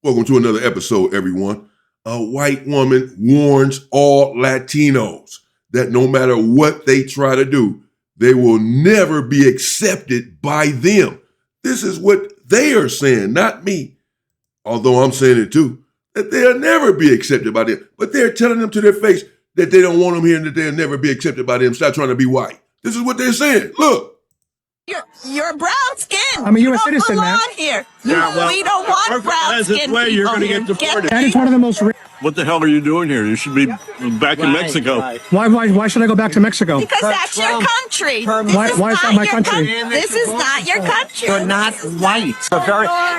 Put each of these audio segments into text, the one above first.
Welcome to another episode, everyone. A white woman warns all Latinos that no matter what they try to do, they will never be accepted by them. This is what they are saying, not me. Although I'm saying it too, that they'll never be accepted by them. But they're telling them to their face that they don't want them here and that they'll never be accepted by them. Stop trying to be white. This is what they're saying. Look. You're brown skin. I'm a U.S. citizen, man. Here. We don't want brown skin people. You're going to get deported. That is one of the most. What the hell are you doing here? You should be back in Mexico. Right. Why should I go back to Mexico? Because that's your country. Why is that my country? This is not your country. You're not white.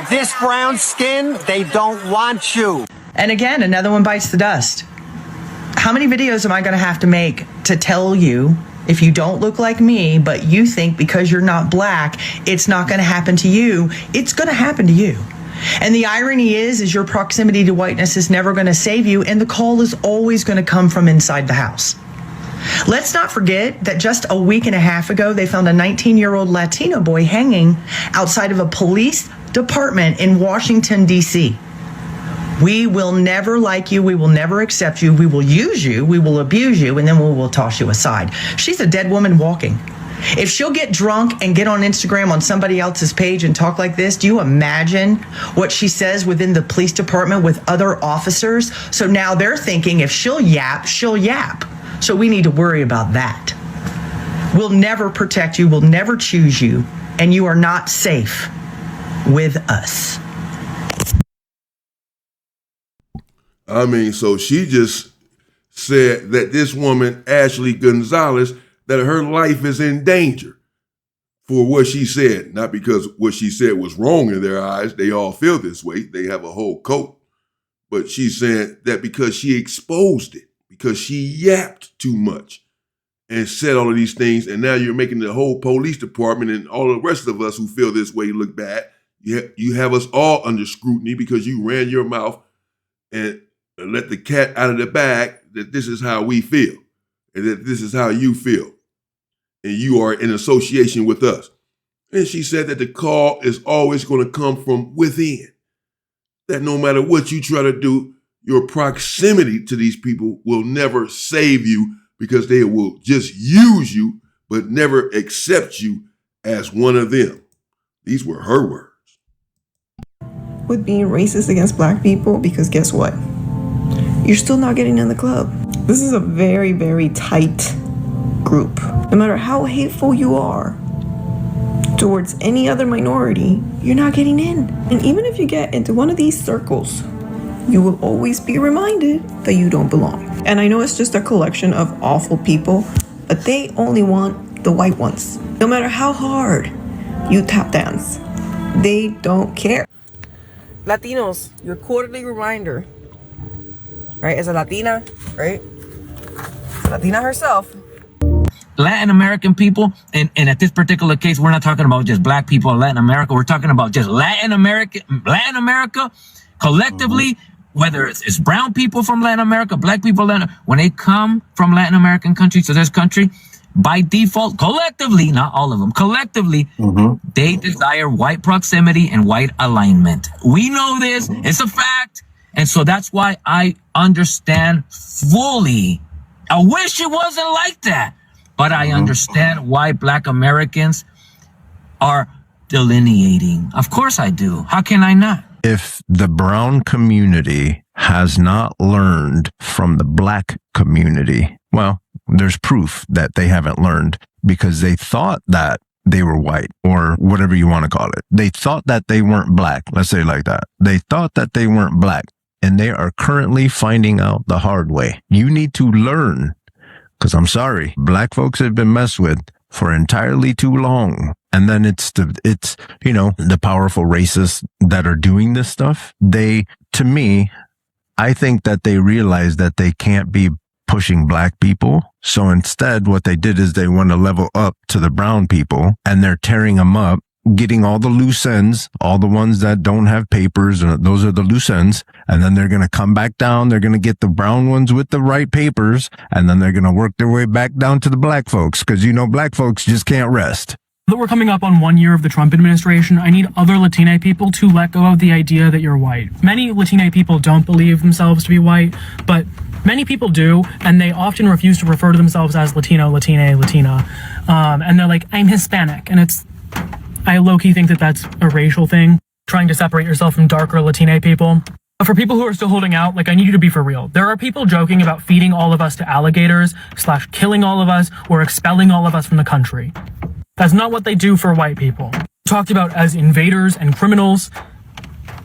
This brown skin, they don't want you. And again, another one bites the dust. How many videos am I going to have to make to tell you if you don't look like me, but you think because you're not black, it's not going to happen to you? It's going to happen to you. And the irony is your proximity to whiteness is never going to save you, and the call is always going to come from inside the house. Let's not forget that just a week and a half ago, they found a 19-year-old Latino boy hanging outside of a police department in Washington, D.C. We will never like you. We will never accept you. We will use you. We will abuse you. And then we will toss you aside. She's a dead woman walking. If she'll get drunk and get on Instagram on somebody else's page and talk like this, do you imagine what she says within the police department with other officers? So now they're thinking if she'll yap, she'll yap. So we need to worry about that. We'll never protect you. We'll never choose you. And you are not safe with us. I mean, so she just said that this woman, Ashley Gonzalez, that her life is in danger for what she said. Not because what she said was wrong in their eyes. They all feel this way. They have a whole coat. But she's saying that because she exposed it, because she yapped too much and said all of these things, and now you're making the whole police department and all the rest of us who feel this way look bad. You have us all under scrutiny because you ran your mouth and let the cat out of the bag that this is how we feel and that this is how you feel. And you are in association with us. And she said that the call is always going to come from within. That no matter what you try to do, your proximity to these people will never save you because they will just use you, but never accept you as one of them. These were her words. With being racist against black people, because guess what? You're still not getting in the club. This is a very, very tight group. No matter how hateful you are towards any other minority, you're not getting in. And even if you get into one of these circles, you will always be reminded that you don't belong. And I know it's just a collection of awful people, but they only want the white ones. No matter how hard you tap dance, they don't care. Latinos, your quarterly reminder, right? As a Latina, right? As a Latina herself. Latin American people, and at this particular case, we're not talking about just black people in Latin America. We're talking about just Latin America collectively, whether it's brown people from Latin America, black people, when they come from Latin American countries to this country, by default, collectively, not all of them, collectively, they desire white proximity and white alignment. We know this. It's a fact. And so that's why I understand fully. I wish it wasn't like that. But I understand why black Americans are delineating. Of course I do. How can I not? If the brown community has not learned from the black community, well, there's proof that they haven't learned because they thought that they were white or whatever you want to call it. They thought that they weren't black. Let's say it like that. They thought that they weren't black, and they are currently finding out the hard way. You need to learn. Because I'm sorry, black folks have been messed with for entirely too long. And then it's the powerful racists that are doing this stuff. To me, I think that they realize that they can't be pushing black people. So instead, what they did is they want to level up to the brown people, and they're tearing them up, getting all the loose ends, all the ones that don't have papers, and those are the loose ends. And then they're going to come back down. They're going to get the brown ones with the right papers. And then they're going to work their way back down to the black folks. Cause black folks just can't rest. that we're coming up on 1 year of the Trump administration, I need other Latina people to let go of the idea that you're white. Many Latina people don't believe themselves to be white, but many people do, and they often refuse to refer to themselves as Latino, Latina, Latina. And they're like, I'm Hispanic. And I low-key think that that's a racial thing, trying to separate yourself from darker Latina people. But for people who are still holding out, like, I need you to be for real. There are people joking about feeding all of us to alligators, / killing all of us, or expelling all of us from the country. That's not what they do for white people. Talked about as invaders and criminals,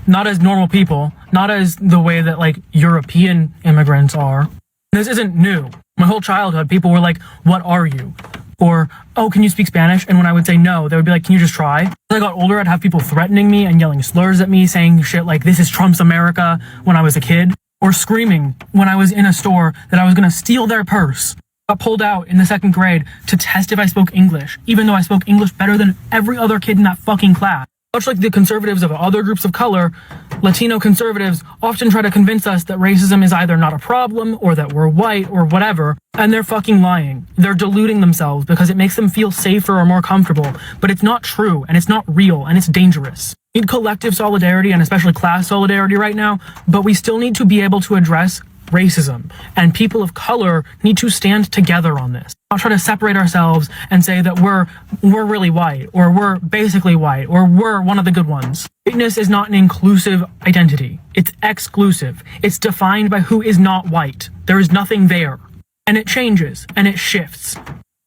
not as normal people, not as the way that, like, European immigrants are. This isn't new. My whole childhood, people were like, what are you? Or, oh, can you speak Spanish? And when I would say no, they would be like, can you just try? As I got older, I'd have people threatening me and yelling slurs at me, saying shit like, this is Trump's America, when I was a kid. Or screaming when I was in a store that I was gonna steal their purse. Got pulled out in the 2nd grade to test if I spoke English, even though I spoke English better than every other kid in that fucking class. Much like the conservatives of other groups of color, Latino conservatives often try to convince us that racism is either not a problem or that we're white or whatever, and they're fucking lying. They're deluding themselves because it makes them feel safer or more comfortable, but it's not true, and it's not real, and it's dangerous. We need collective solidarity, and especially class solidarity right now, but we still need to be able to address racism, and people of color need to stand together on this. Not try to separate ourselves and say that we're really white, or we're basically white, or we're one of the good ones. Whiteness is not an inclusive identity. It's exclusive. It's defined by who is not white. There is nothing there. And it changes, and it shifts.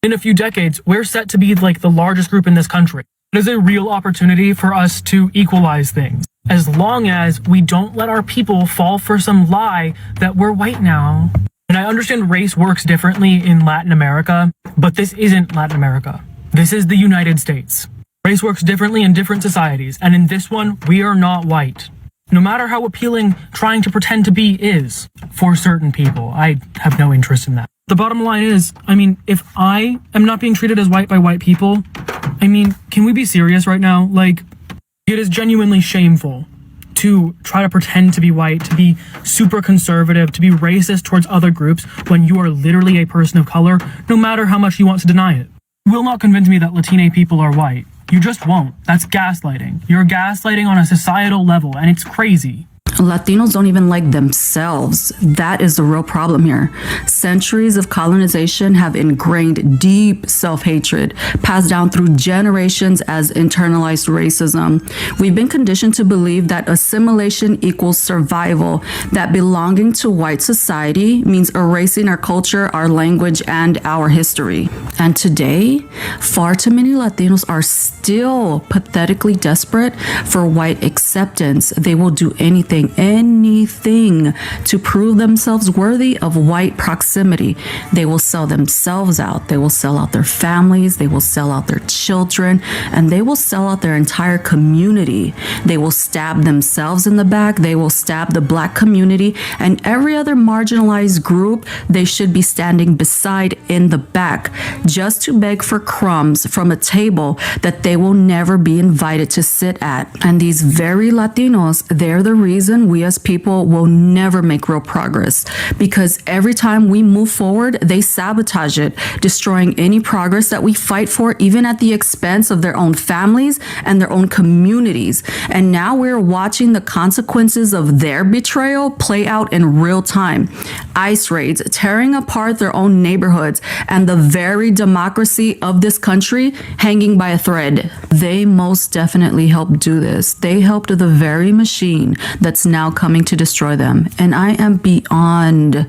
In a few decades, we're set to be like the largest group in this country. There's a real opportunity for us to equalize things, as long as we don't let our people fall for some lie that we're white now. And I understand race works differently in Latin America, but this isn't Latin America. This is the United States. Race works differently in different societies, and in this one, we are not white. No matter how appealing trying to pretend to be is for certain people, I have no interest in that. The bottom line is, I mean, if I am not being treated as white by white people, I mean, can we be serious right now? Like, it is genuinely shameful to try to pretend to be white, to be super conservative, to be racist towards other groups when you are literally a person of color, no matter how much you want to deny it. You will not convince me that Latina people are white. You just won't. That's gaslighting. You're gaslighting on a societal level, and it's crazy. Latinos don't even like themselves. That is the real problem here. Centuries of colonization have ingrained deep self-hatred, passed down through generations as internalized racism. We've been conditioned to believe that assimilation equals survival, that belonging to white society means erasing our culture, our language, and our history. And today, far too many Latinos are still pathetically desperate for white acceptance. They will do anything to prove themselves worthy of white proximity. They will sell themselves out. They will sell out their families. They will sell out their children, and they will sell out their entire community. They will stab themselves in the back. They will stab the Black community and every other marginalized group they should be standing beside in the back, just to beg for crumbs from a table that they will never be invited to sit at. And these very Latinos, they're the reason we as people will never make real progress, because every time we move forward, they sabotage it, destroying any progress that we fight for, even at the expense of their own families and their own communities. And now we're watching the consequences of their betrayal play out in real time. ICE raids, tearing apart their own neighborhoods, and the very democracy of this country hanging by a thread. They most definitely helped do this. They helped the very machine that's now coming to destroy them. And I am beyond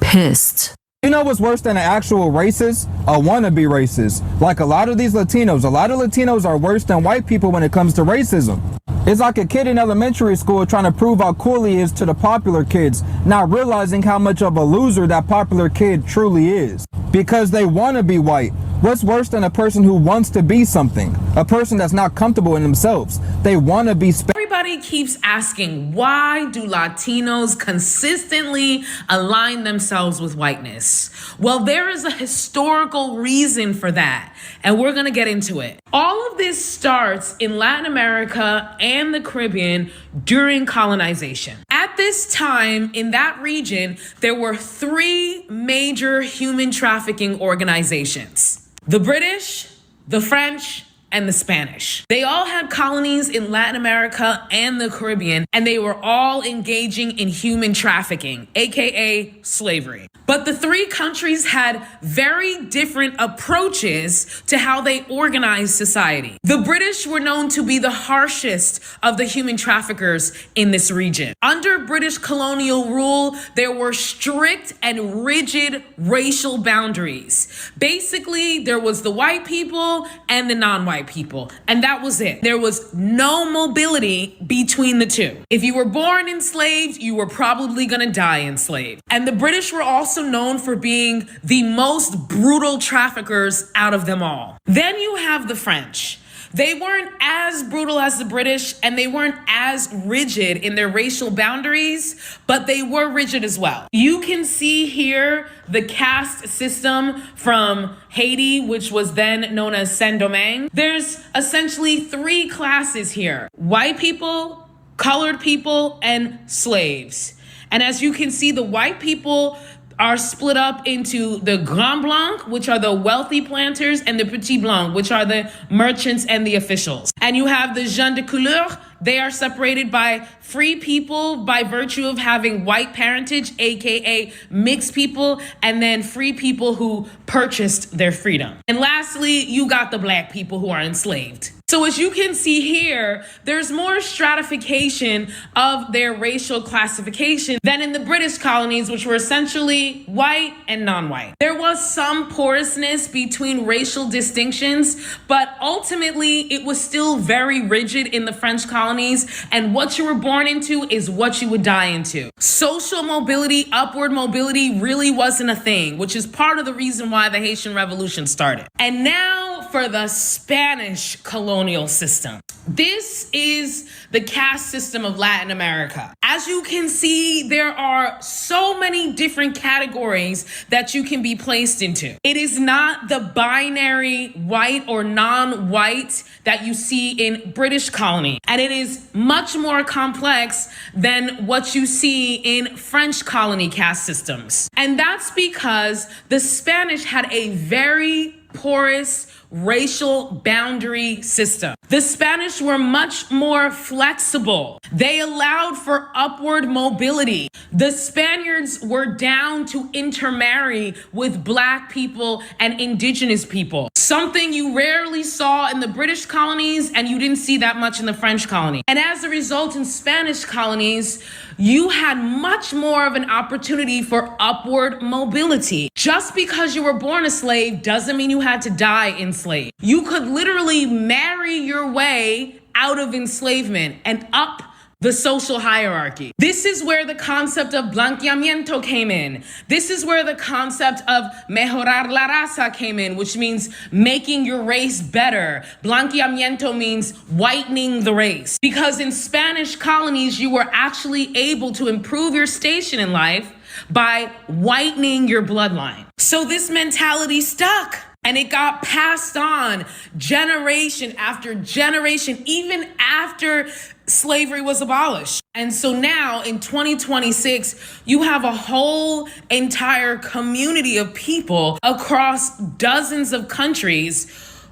pissed. You know what's worse than an actual racist? A wannabe racist. Like a lot of Latinos are worse than white people when it comes to racism. It's like a kid in elementary school trying to prove how cool he is to the popular kids, not realizing how much of a loser that popular kid truly is. Because they want to be white. What's worse than a person who wants to be something? A person that's not comfortable in themselves. They want to be Everybody keeps asking, why do Latinos consistently align themselves with whiteness? Well, there is a historical reason for that, and we're going to get into it. All of this starts in Latin America and the Caribbean during colonization. At this time, in that region, there were 3 major human trafficking organizations: the British, the French, and the Spanish. They all had colonies in Latin America and the Caribbean, and they were all engaging in human trafficking, aka slavery. But the three countries had very different approaches to how they organized society. The British were known to be the harshest of the human traffickers in this region. Under British colonial rule, there were strict and rigid racial boundaries. Basically, there was the white people and the non-white people, and that was it. There was no mobility between the two. If you were born enslaved, you were probably gonna die enslaved. And the British were also known for being the most brutal traffickers out of them all. Then you have the French. They weren't as brutal as the British, and they weren't as rigid in their racial boundaries, but they were rigid as well. You can see here the caste system from Haiti, which was then known as Saint-Domingue. There's essentially three classes here: white people, colored people, and slaves. And as you can see, the white people are split up into the Grand Blanc, which are the wealthy planters, and the Petit Blanc, which are the merchants and the officials. And you have the gens de couleur. They are separated by free people by virtue of having white parentage, aka mixed people, and then free people who purchased their freedom. And lastly, you got the black people who are enslaved. So as you can see here, there's more stratification of their racial classification than in the British colonies, which were essentially white and non-white. There was some porousness between racial distinctions, but ultimately it was still very rigid in the French colonies, and what you were born into is what you would die into. Social mobility, upward mobility really wasn't a thing, which is part of the reason why the Haitian Revolution started. And now for the Spanish colonial system. This is the caste system of Latin America. As you can see, there are so many different categories that you can be placed into. It is not the binary white or non-white that you see in British colony. And it is much more complex than what you see in French colony caste systems. And that's because the Spanish had a very porous racial boundary system. The Spanish were much more flexible. They allowed for upward mobility. The Spaniards were down to intermarry with black people and indigenous people, something you rarely saw in the British colonies, and you didn't see that much in the French colony. And as a result, in Spanish colonies, you had much more of an opportunity for upward mobility. Just because you were born a slave doesn't mean you had to die enslaved. You could literally marry your way out of enslavement and up the social hierarchy. This is where the concept of blanqueamiento came in. This is where the concept of mejorar la raza came in, which means making your race better. Blanqueamiento means whitening the race. Because in Spanish colonies, you were actually able to improve your station in life by whitening your bloodline. So this mentality stuck. And it got passed on generation after generation, even after slavery was abolished. And so now in 2026, you have a whole entire community of people across dozens of countries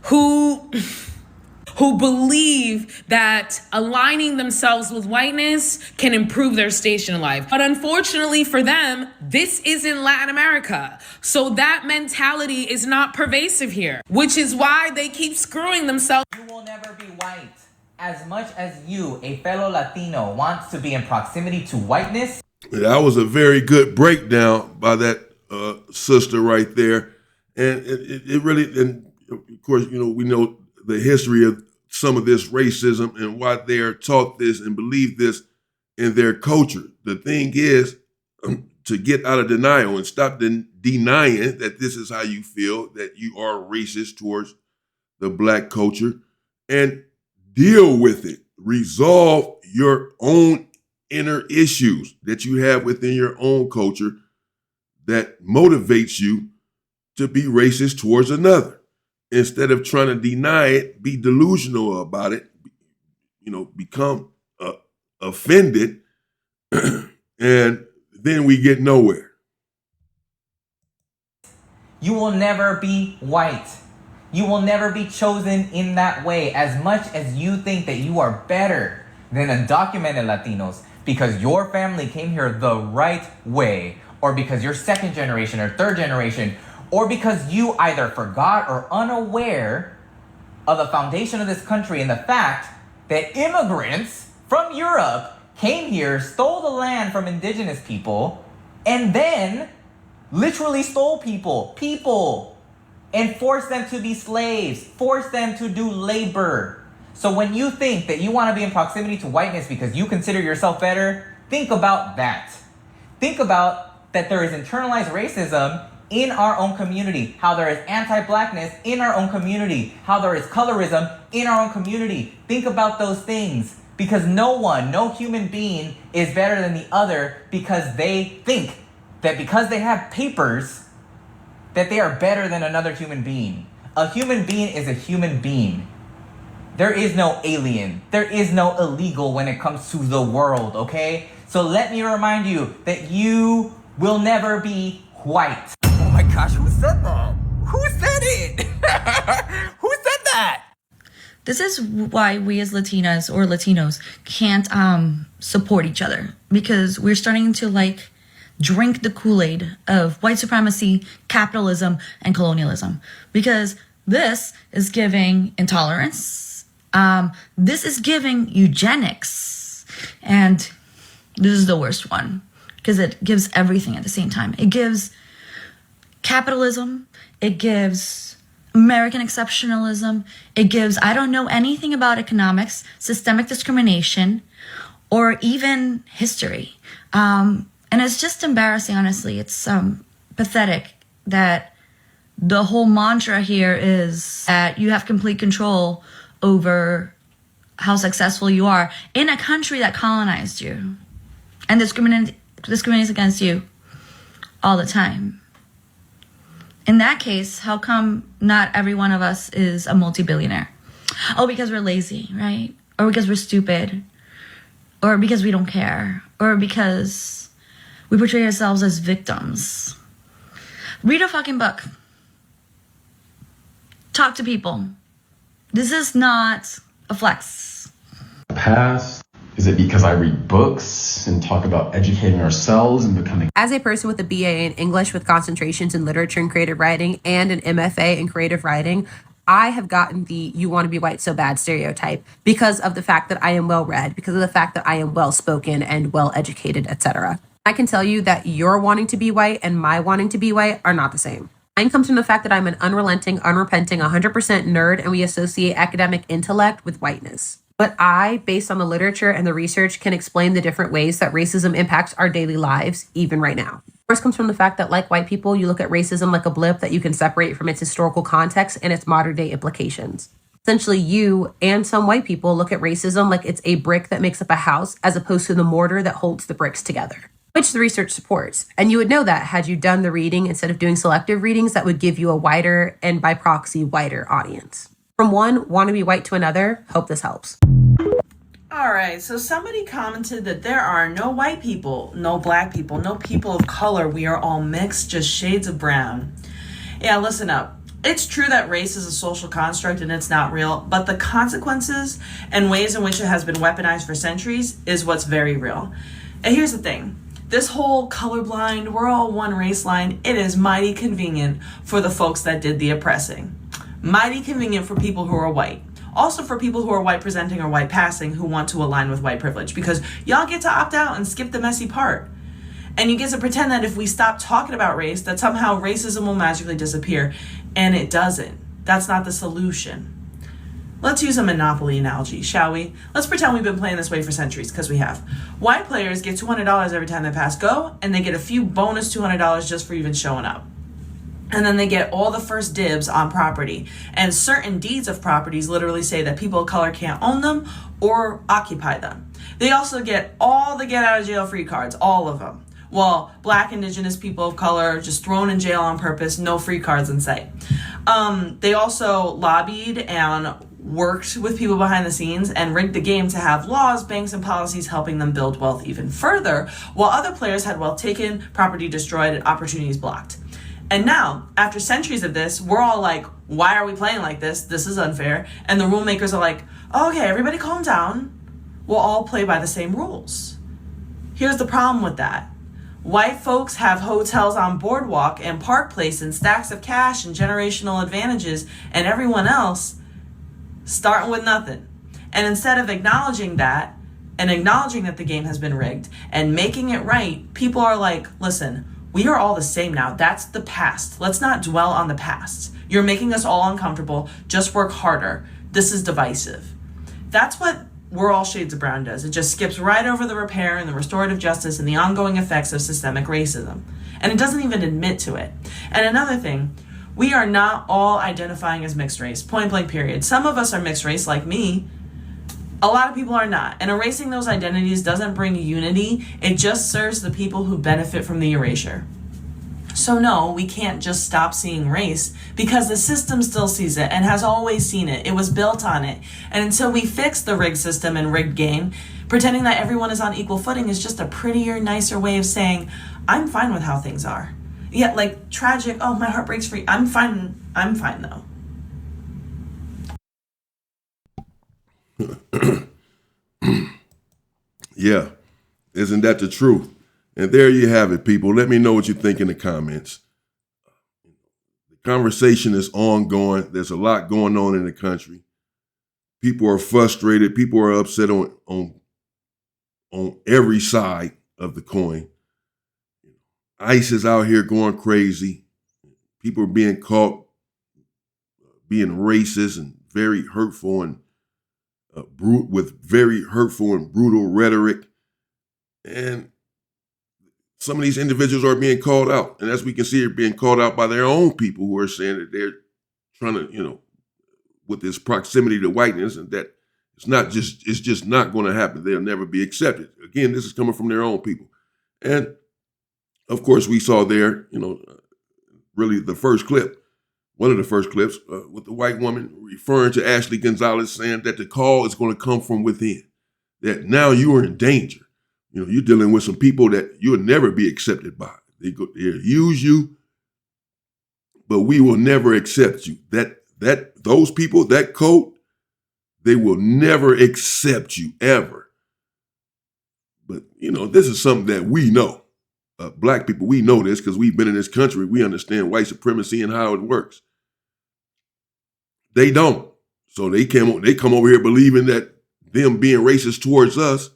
who believe that aligning themselves with whiteness can improve their station in life. But unfortunately for them, this isn't Latin America. So that mentality is not pervasive here, which is why they keep screwing themselves. You will never be white. As much as you, a fellow Latino, wants to be in proximity to whiteness. That was a very good breakdown by that sister right there. And it really, and of course, you know, we know the history of some of this racism and why they are taught this and believe this in their culture. The thing is to get out of denial and stop denying that this is how you feel, that you are racist towards the black culture, and deal with it. Resolve your own inner issues that you have within your own culture that motivates you to be racist towards another. Instead of trying to deny it, be delusional about it, you know, become offended, and then we get nowhere. You will never be white. You will never be chosen in that way. As much as you think that you are better than undocumented Latinos because your family came here the right way, or because you're second generation or third generation, or because you either forgot or unaware of the foundation of this country and the fact that immigrants from Europe came here, stole the land from indigenous people, and then literally stole people, and forced them to be slaves, forced them to do labor. So when you think that you want to be in proximity to whiteness because you consider yourself better, think about that. Think about that there is internalized racism in our own community, how there is anti-blackness in our own community, how there is colorism in our own community. Think about those things, because no human being is better than the other because they think that because they have papers that they are better than another human being. A human being is a human being. There is no alien. There is no illegal when it comes to the world, okay? So let me remind you that you will never be white. Oh my gosh, who said that? Who said it? Who said that? This is why we as Latinas or Latinos can't support each other, because we're starting to drink the Kool-Aid of white supremacy, capitalism, and colonialism, because this is giving intolerance. This is giving eugenics. And this is the worst one, because it gives everything at the same time. It gives capitalism. It gives American exceptionalism. It gives, I don't know anything about economics, systemic discrimination, or even history. And it's just embarrassing, honestly. It's pathetic that the whole mantra here is that you have complete control over how successful you are in a country that colonized you and discriminates against you all the time. In that case, how come not every one of us is a multi-billionaire? Oh, because we're lazy, right? Or because we're stupid, or because we don't care, or because we portray ourselves as victims. Read a fucking book. Talk to people. This is not a flex. Past? Is it because I read books and talk about educating ourselves and becoming... As a person with a BA in English with concentrations in literature and creative writing and an MFA in creative writing, I have gotten the you want to be white so bad stereotype because of the fact that I am well-read, because of the fact that I am well-spoken and well-educated, etc. I can tell you that your wanting to be white and my wanting to be white are not the same. Mine comes from the fact that I'm an unrelenting, unrepenting, 100% nerd, and we associate academic intellect with whiteness. But I, based on the literature and the research, can explain the different ways that racism impacts our daily lives, even right now. First comes from the fact that, like white people, you look at racism like a blip that you can separate from its historical context and its modern-day implications. Essentially, you and some white people look at racism like it's a brick that makes up a house, as opposed to the mortar that holds the bricks together, which the research supports. And you would know that had you done the reading instead of doing selective readings that would give you a wider and, by proxy, wider audience. From one wannabe white to another, hope this helps. All right, so somebody commented that there are no white people, no black people, no people of color. We are all mixed, just shades of brown. Yeah, listen up. It's true that race is a social construct and it's not real, but the consequences and ways in which it has been weaponized for centuries is what's very real. And here's the thing. This whole colorblind, we're all one race line, it is mighty convenient for the folks that did the oppressing. Mighty convenient for people who are white. Also for people who are white presenting or white passing who want to align with white privilege, because y'all get to opt out and skip the messy part. And you get to pretend that if we stop talking about race, that somehow racism will magically disappear. And it doesn't. That's not the solution. Let's use a Monopoly analogy, shall we? Let's pretend we've been playing this way for centuries, because we have. White players get $200 every time they pass go, and they get a few bonus $200 just for even showing up. And then they get all the first dibs on property. And certain deeds of properties literally say that people of color can't own them or occupy them. They also get all the get out of jail free cards, all of them. While black, indigenous, people of color are just thrown in jail on purpose, no free cards in sight. They also lobbied and worked with people behind the scenes and rigged the game to have laws, banks, and policies helping them build wealth even further, while other players had wealth taken, property destroyed, and opportunities blocked. And now, after centuries of this, we're all like, Why are we playing like this? This is unfair. And the rule makers are like, oh, okay, everybody calm down. We'll all play by the same rules. Here's the problem with that. White folks have hotels on Boardwalk and Park Place and stacks of cash and generational advantages, and everyone else starting with nothing. And instead of acknowledging that and acknowledging that the game has been rigged and making it right, people are like, listen, we are all the same now. That's the past. Let's not dwell on the past. You're making us all uncomfortable. Just work harder. This is divisive. That's what We're All Shades of Brown does. It just skips right over the repair and the restorative justice and the ongoing effects of systemic racism. And it doesn't even admit to it. And another thing, we are not all identifying as mixed race, point blank period. Some of us are mixed race, like me. A lot of people are not. And erasing those identities doesn't bring unity. It just serves the people who benefit from the erasure. So no, we can't just stop seeing race because the system still sees it and has always seen it. It was built on it. And until we fix the rigged system and rigged game, pretending that everyone is on equal footing is just a prettier, nicer way of saying, I'm fine with how things are. Yeah, like tragic, oh, my heart breaks for you. I'm fine though. Yeah, isn't that the truth? And there you have it, people. Let me know what you think in the comments. The conversation is ongoing. There's a lot going on in the country. People are frustrated. People are upset on every side of the coin. ICE is out here going crazy. People are being caught being racist and very hurtful and with very hurtful and brutal rhetoric. And some of these individuals are being called out. And as we can see, they're being called out by their own people who are saying that they're trying to, with this proximity to whiteness, and that it's just not going to happen. They'll never be accepted. Again, this is coming from their own people. And of course, we saw there, really the first clip, one of the first clips with the white woman referring to Ashley Gonzalez, saying that the call is going to come from within, that now you are in danger. You're dealing with some people that you'll never be accepted by. They'll use you, but we will never accept you. Those people, that code, they will never accept you ever. But, this is something that we know. Black people, we know this because we've been in this country. We understand white supremacy and how it works. They don't. So they come over here believing that them being racist towards us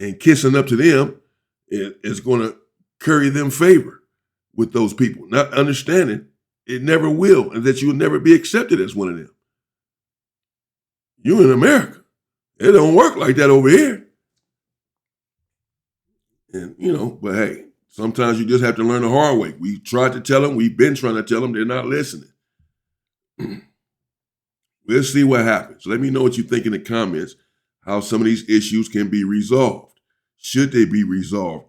and kissing up to them is going to curry them favor with those people, not understanding it never will, and that you'll never be accepted as one of them. You in America. It don't work like that over here. And, but hey, sometimes you just have to learn the hard way. We tried to tell them. We've been trying to tell them. They're not listening. We'll see what happens. Let me know what you think in the comments, how some of these issues can be resolved. Should they be resolved?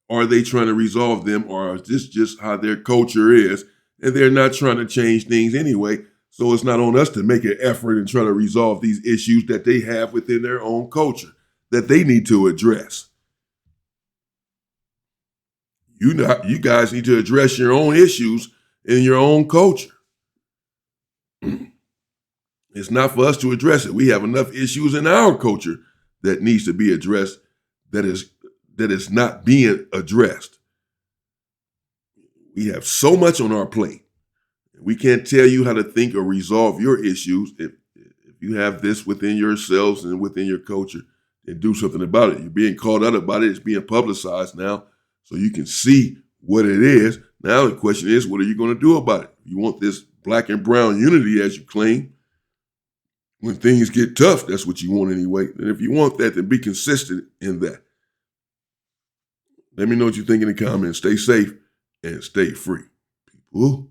Are they trying to resolve them, or is this just how their culture is, and they're not trying to change things anyway? So it's not on us to make an effort and try to resolve these issues that they have within their own culture that they need to address. You guys need to address your own issues in your own culture. It's not for us to address it. We have enough issues in our culture that needs to be addressed that is not being addressed. We have so much on our plate. We can't tell you how to think or resolve your issues. If you have this within yourselves and within your culture, then do something about it. You're being called out about it. It's being publicized now, so you can see what it is. Now the question is, what are you going to do about it? You want this black and brown unity, as you claim. When things get tough, that's what you want anyway. And if you want that, then be consistent in that. Let me know what you think in the comments. Stay safe and stay free, people.